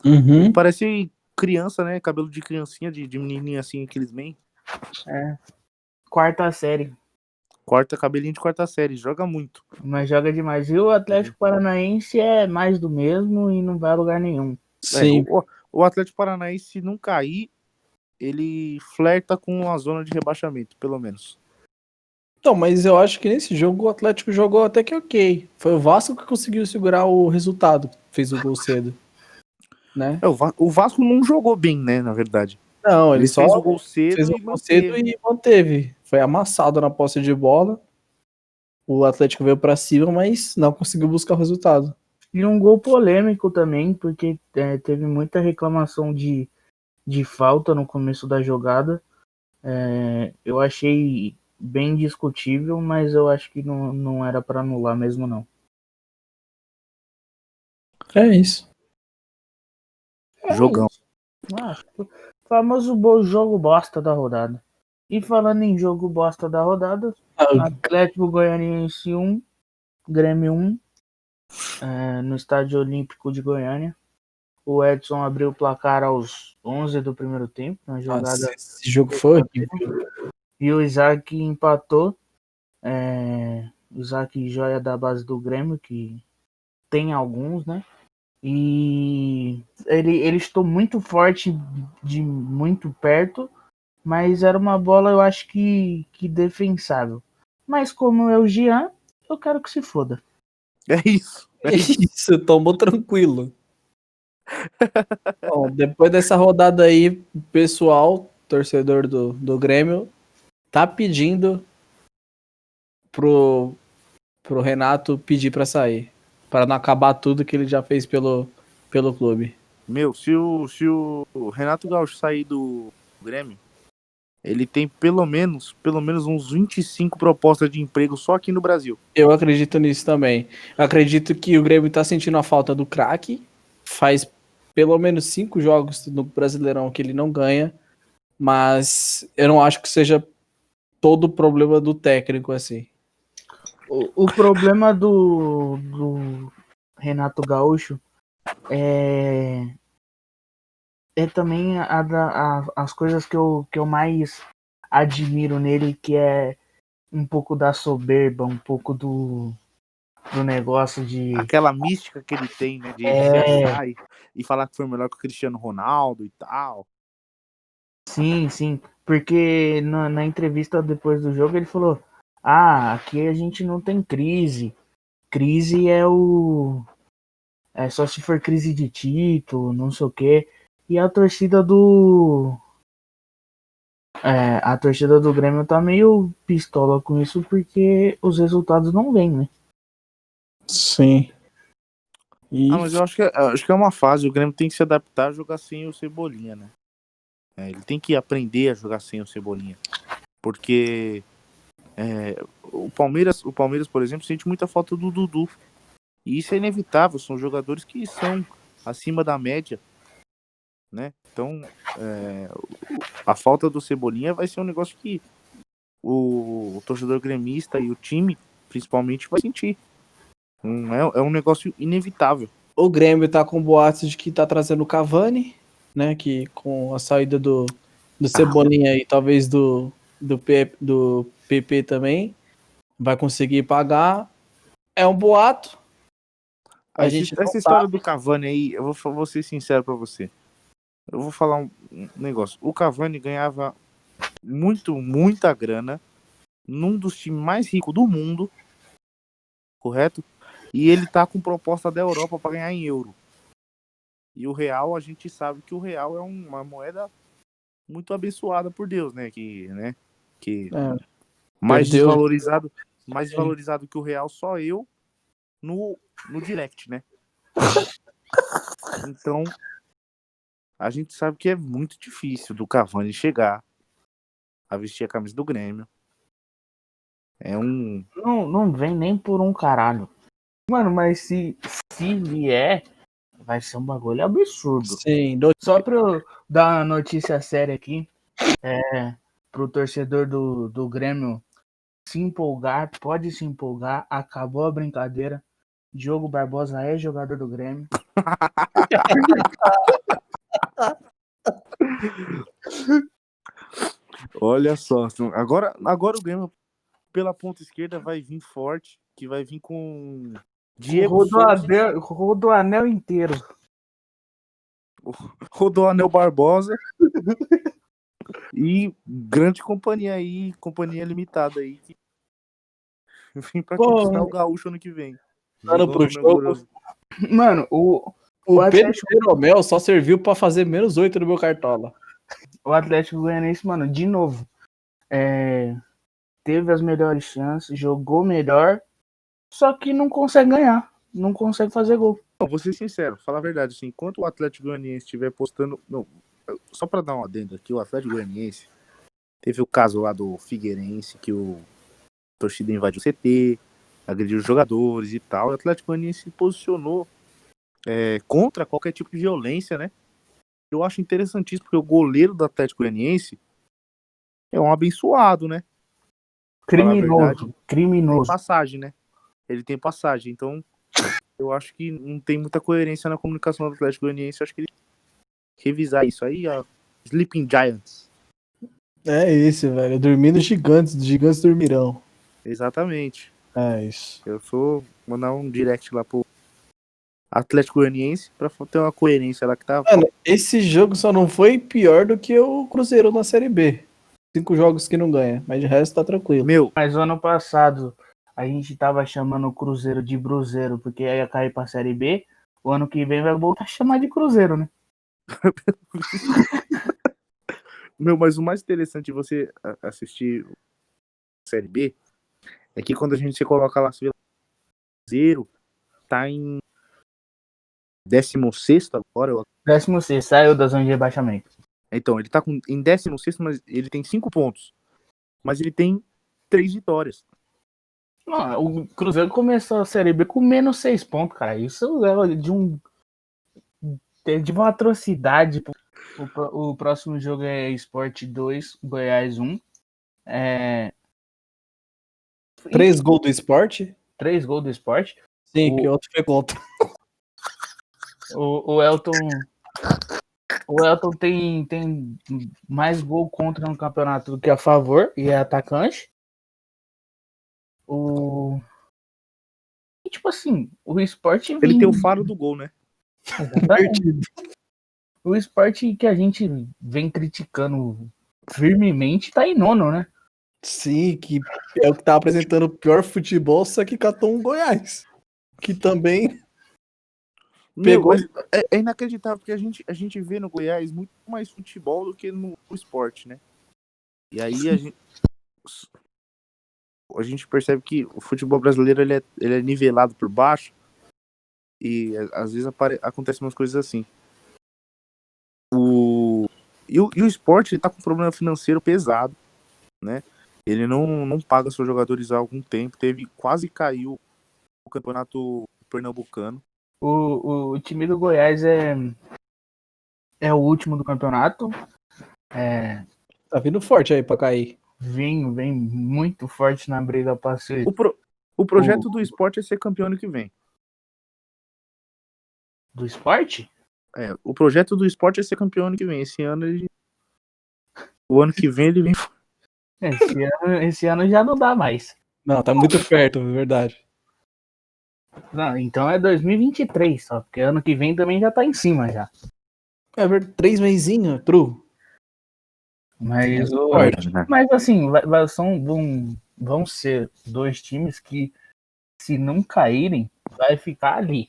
Uhum. Ele parece criança, né? Cabelo de criancinha, de menininha assim, aqueles men. Quarta série. Cabelinho de quarta série, joga muito. Mas joga demais. E o Atlético Paranaense é mais do mesmo e não vai a lugar nenhum. Sim. O Atlético Paranaense, se não cair, ele flerta com a zona de rebaixamento, pelo menos. Não, mas eu acho que nesse jogo o Atlético jogou até que ok. Foi o Vasco que conseguiu segurar o resultado, fez o gol cedo. Né? O Vasco não jogou bem, né, na verdade. Não, ele só fez o gol cedo, fez o gol cedo e manteve. Foi amassado na posse de bola. O Atlético veio pra cima, mas não conseguiu buscar o resultado. E um gol polêmico também, porque teve muita reclamação de falta no começo da jogada. Eu achei bem discutível, mas eu acho que não era para anular mesmo, não. É isso. Jogão. Famoso jogo bosta da rodada. E falando em jogo bosta da rodada, Atlético Goianiense 1, Grêmio 1, no Estádio Olímpico de Goiânia. O Edson abriu o placar aos 11 do primeiro tempo, na jogada. Esse jogo foi horrível. E o Isaac empatou. O Isaac joia da base do Grêmio, que tem alguns, né? E ele estou muito forte de muito perto, mas era uma bola, eu acho que defensável. Mas como é o Jean, eu quero que se foda. É isso. É isso, tomou tranquilo. Bom, depois dessa rodada aí, o pessoal, torcedor do Grêmio, tá pedindo pro Renato pedir pra sair. Para não acabar tudo que ele já fez pelo clube. Meu, se o Renato Gaúcho sair do Grêmio, ele tem pelo menos uns 25 propostas de emprego só aqui no Brasil. Eu acredito nisso também. Eu acredito que o Grêmio tá sentindo a falta do craque. Faz pelo menos 5 jogos no Brasileirão que ele não ganha. Mas eu não acho que seja todo o problema do técnico, assim. O problema do Renato Gaúcho é também as coisas que eu mais admiro nele, que é um pouco da soberba, um pouco do negócio de... Aquela mística que ele tem, né? De se achar e falar que foi melhor que o Cristiano Ronaldo e tal. Sim. Porque na entrevista depois do jogo ele falou: aqui a gente não tem crise. Crise é só se for crise de título, não sei o quê. E a torcida do Grêmio tá meio pistola com isso porque os resultados não vêm, né? Sim. Mas eu acho que é uma fase. O Grêmio tem que se adaptar a jogar sem o Cebolinha, né? Ele tem que aprender a jogar sem o Cebolinha. Porque o Palmeiras, por exemplo, sente muita falta do Dudu. E isso é inevitável. São jogadores que são acima da média, né? Então, a falta do Cebolinha vai ser um negócio que o torcedor gremista e o time, principalmente, vai sentir. É um negócio inevitável. O Grêmio tá com boatos de que tá trazendo o Cavani, né? Que com a saída do Cebolinha e talvez do PP também, vai conseguir pagar. É um boato. Essa história do Cavani aí, eu vou ser sincero pra você. Eu vou falar um negócio. O Cavani ganhava muita grana num dos times mais ricos do mundo, correto? E ele tá com proposta da Europa para ganhar em euro. E o real, a gente sabe que o real é uma moeda muito abençoada por Deus, né? Mais desvalorizado que o real, só eu no direct, né? Então, a gente sabe que é muito difícil do Cavani chegar a vestir a camisa do Grêmio. Não vem nem por um caralho. Mano, mas se vier, vai ser um bagulho absurdo. Sim. Só pra eu dar uma notícia séria aqui, pro torcedor do Grêmio se empolgar, pode se empolgar, acabou a brincadeira. Diogo Barbosa é jogador do Grêmio. Olha só, agora o Grêmio pela ponta esquerda vai vir forte, que vai vir com Diego Souza. Rodou o anel inteiro. Rodou o anel Barbosa. E grande companhia aí, companhia limitada aí, que vem pra conquistar o Gaúcho ano que vem. Pro jogo. Mano, o Pedro Jeromel só serviu pra fazer menos 8 no meu cartola. O Atlético Goianiense, mano, de novo, teve as melhores chances, jogou melhor, só que não consegue ganhar, não consegue fazer gol. Não, vou ser sincero, falar a verdade, assim, enquanto o Atlético Goianiense estiver postando... Não, só pra dar uma adenda aqui, o Atlético Goianiense teve o caso lá do Figueirense, que o torcida invadiu o CT, agrediu os jogadores e tal, o Atlético Goianiense se posicionou contra qualquer tipo de violência, né? Eu acho interessantíssimo, porque o goleiro do Atlético Goianiense é um abençoado, né? Criminoso. Tem passagem, né? Ele tem passagem, então Eu acho que não tem muita coerência na comunicação do Atlético Goianiense. Eu acho que ele revisar isso aí, ó. Sleeping Giants. É esse, velho. Dormindo gigantes, os gigantes dormirão. Exatamente. É isso. Eu sou mandar um direct lá pro Atlético Goianiense pra ter uma coerência lá que tá. Mano, esse jogo só não foi pior do que o Cruzeiro na Série B. 5 jogos que não ganha, mas de resto tá tranquilo. Mas ano passado a gente tava chamando o Cruzeiro de Bruzeiro porque ia cair pra Série B. O ano que vem vai voltar a chamar de Cruzeiro, né? Mas o mais interessante de você assistir a Série B é que quando a gente se coloca lá, se vê Cruzeiro tá em 16º agora. 16º, saiu da zona de rebaixamento. Então, ele tá em 16º, mas ele tem 5 pontos. Mas ele tem 3 vitórias. Não, o Cruzeiro começou a Série B com menos 6 pontos, cara. Isso é de uma atrocidade. O próximo jogo é Sport 2, Goiás 1. 3 gols do Sport? 3 gols do Sport. Sim, que outro foi contra. O Elton tem mais gol contra no campeonato do que a favor e é atacante. E, tipo assim, o Sport... Ele tem o faro do gol, né? O Sport que a gente vem criticando firmemente tá em 9º, né? Sim, que é o que tá apresentando o pior futebol, só que catou um Goiás. Que também pegou. É inacreditável, porque a gente vê no Goiás muito mais futebol do que no Sport, né? E aí a gente percebe que o futebol brasileiro ele é nivelado por baixo e às vezes acontecem umas coisas assim. E o Sport ele tá com um problema financeiro pesado, né? Ele não paga seus jogadores há algum tempo. Quase caiu o campeonato pernambucano. O time do Goiás é o último do campeonato. Tá vindo forte aí pra cair. Vem muito forte na briga para ser. O projeto do Sport é ser campeão ano que vem. Do Sport? O projeto do Sport é ser campeão ano que vem. O ano que vem ele vem. Esse ano já não dá mais. Não, tá muito perto, é verdade. Não, então é 2023 só, porque ano que vem também já tá em cima já. É verdade, 3 mesinhos, true. Mas assim, vão ser 2 times que, se não caírem, vai ficar ali.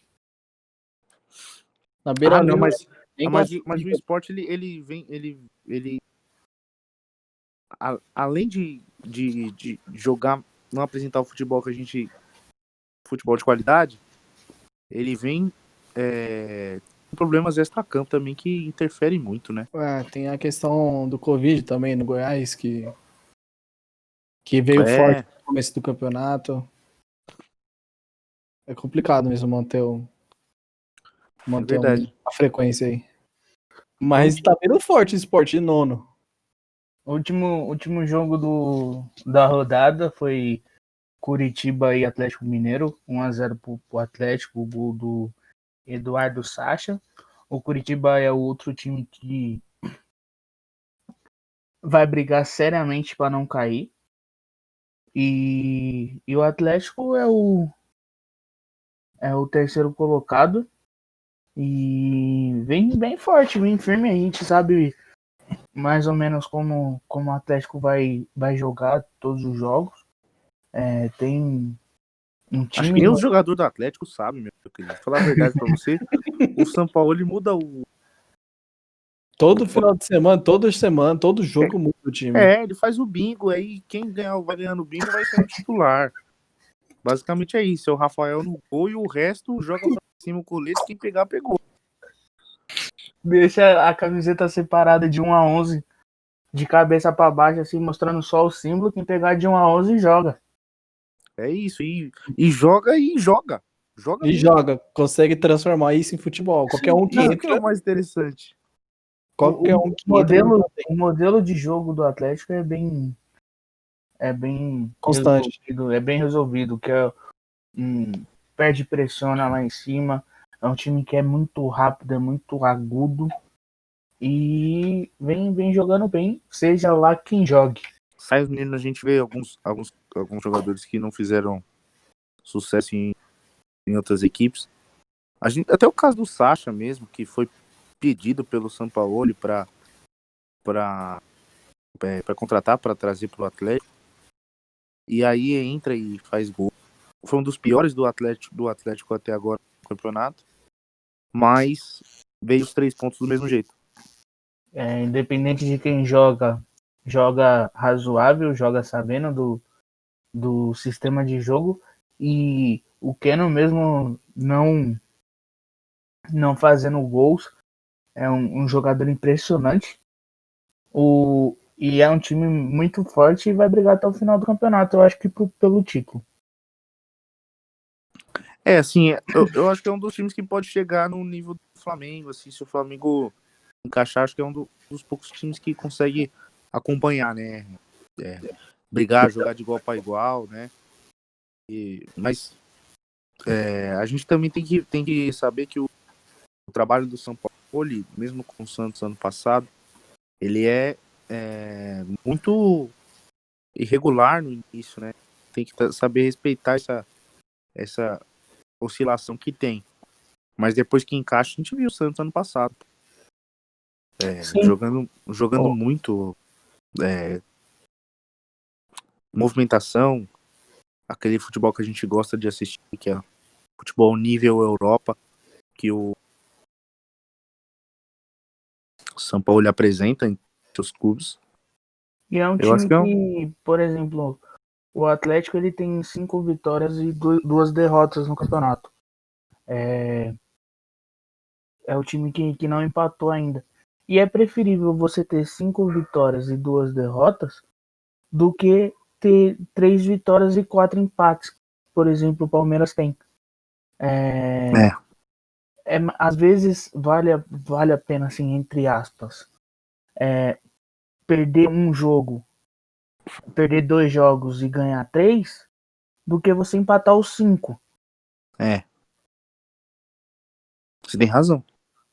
Na beira mas o Sport ele vem, além de jogar, não apresentar o futebol futebol de qualidade, ele vem com problemas extra-campo também que interferem muito, né? Tem a questão do Covid também no Goiás, que veio forte no começo do campeonato. É complicado mesmo manter a frequência aí. Mas tá vindo forte o Sport de 9º. O último jogo da rodada foi Curitiba e Atlético Mineiro, 1-0 pro Atlético, o gol do Eduardo Sacha. O Curitiba é o outro time que vai brigar seriamente para não cair. E o Atlético é o terceiro colocado. E vem bem forte, bem firme. A gente sabe mais ou menos como o Atlético vai jogar todos os jogos. Tem um time. Acho que nem os jogadores do Atlético sabem, meu querido. Vou falar a verdade pra você. O São Paulo ele muda o. Todo final de semana, todo jogo muda o time. Ele faz o bingo, aí quem vai ganhando o bingo vai ser o titular. Basicamente é isso. É o Rafael no gol e o resto joga pra cima o colete. Quem pegar, pegou. Deixa a camiseta separada de 1 a 11, de cabeça para baixo, assim, mostrando só o símbolo. Quem pegar de 1 a 11 joga. É isso. E joga e joga. Joga e mesmo. Joga. Consegue transformar isso em futebol. Qualquer um que entra. Que é o mais interessante. Qualquer um que o modelo de jogo do Atlético é bem constante. É bem resolvido, que é perde, pressiona lá em cima. É um time que é muito rápido, é muito agudo. E vem jogando bem, seja lá quem jogue. Sai menino, a gente vê alguns jogadores que não fizeram sucesso em outras equipes. Até o caso do Sacha mesmo, que foi pedido pelo Sampaoli para contratar, para trazer para o Atlético. E aí entra e faz gol. Foi um dos piores do Atlético até agora no campeonato. Mas veio os 3 pontos do mesmo jeito. Independente de quem joga razoável, joga sabendo do sistema de jogo. E o Keno mesmo não fazendo gols, é um jogador impressionante. E é um time muito forte e vai brigar até o final do campeonato, eu acho que pelo título. Assim, eu acho que é um dos times que pode chegar no nível do Flamengo, assim, se o Flamengo encaixar, acho que é um dos poucos times que consegue acompanhar, né? Brigar, jogar de igual para igual, né? Mas a gente também tem que saber que o trabalho do São Paulo, mesmo com o Santos ano passado, ele é muito irregular no início, né? Tem que saber respeitar essa oscilação que tem. Mas depois que encaixa, a gente viu o Santos ano passado. Jogando muito, movimentação, aquele futebol que a gente gosta de assistir, que é futebol nível Europa, que o São Paulo apresenta em seus clubes. E é um time que, por exemplo, o Atlético ele tem 5 vitórias e 2 derrotas no campeonato. É o time que não empatou ainda. E é preferível você ter 5 vitórias e 2 derrotas do que ter 3 vitórias e 4 empates. Por exemplo, o Palmeiras tem. Às vezes vale a pena, assim, entre aspas, perder um jogo, perder 2 jogos e ganhar 3, do que você empatar os 5. Você tem razão.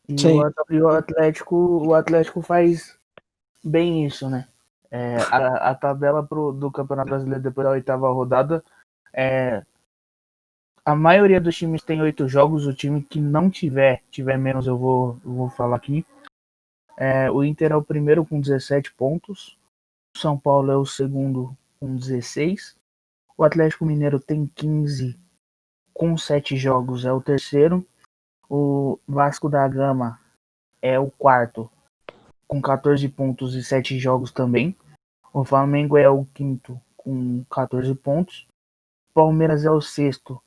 E o Atlético faz bem isso, né? A tabela do Campeonato Brasileiro depois da 8ª rodada, a maioria dos times tem 8 jogos. O time que não tiver menos, eu vou falar aqui. O Inter é o primeiro com 17 pontos. O São Paulo é o segundo com 16. O Atlético Mineiro tem 15 com 7 jogos, é o terceiro. O Vasco da Gama é o quarto com 14 pontos e 7 jogos também. O Flamengo é o quinto com 14 pontos. O Palmeiras é o sexto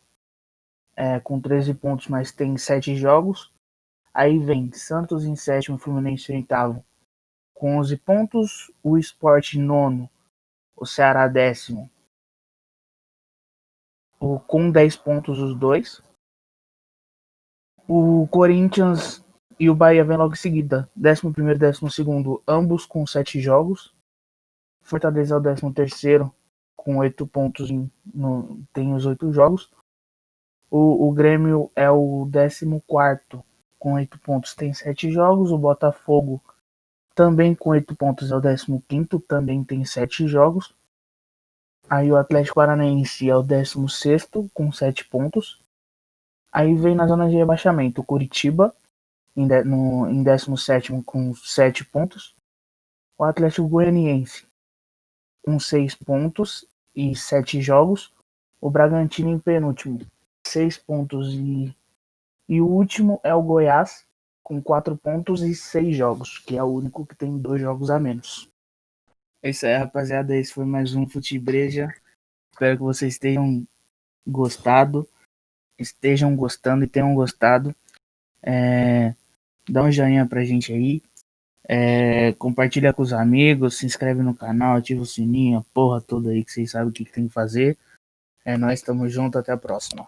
com 13 pontos, mas tem 7 jogos. Aí vem Santos em sétimo, Fluminense em oitavo com 11 pontos. O Sport em nono. O Ceará décimo com 10 pontos os dois. O Corinthians e o Bahia vem logo em seguida. 11º e 12º, ambos com 7 jogos. Fortaleza é o 13º com 8 pontos, tem os 8 jogos. O Grêmio é o 14º com 8 pontos, tem 7 jogos. O Botafogo também com 8 pontos é o 15º, também tem 7 jogos. Aí o Atlético Paranaense é o 16º com 7 pontos. Aí vem na zona de rebaixamento o Curitiba em 17º com 7 pontos. O Atlético Goianiense com 6 pontos e 7 jogos. O Bragantino em penúltimo, 6 pontos e o último é o Goiás com 4 pontos e 6 jogos, que é o único que tem 2 jogos a menos. É isso aí, rapaziada. Esse foi mais um Futebreja. Espero que vocês tenham gostado, estejam gostando e tenham gostado. Dá um joinha pra gente aí. Compartilha com os amigos, se inscreve no canal, ativa o sininho, a porra toda aí que vocês sabem o que tem que fazer. Nós estamos juntos, até a próxima.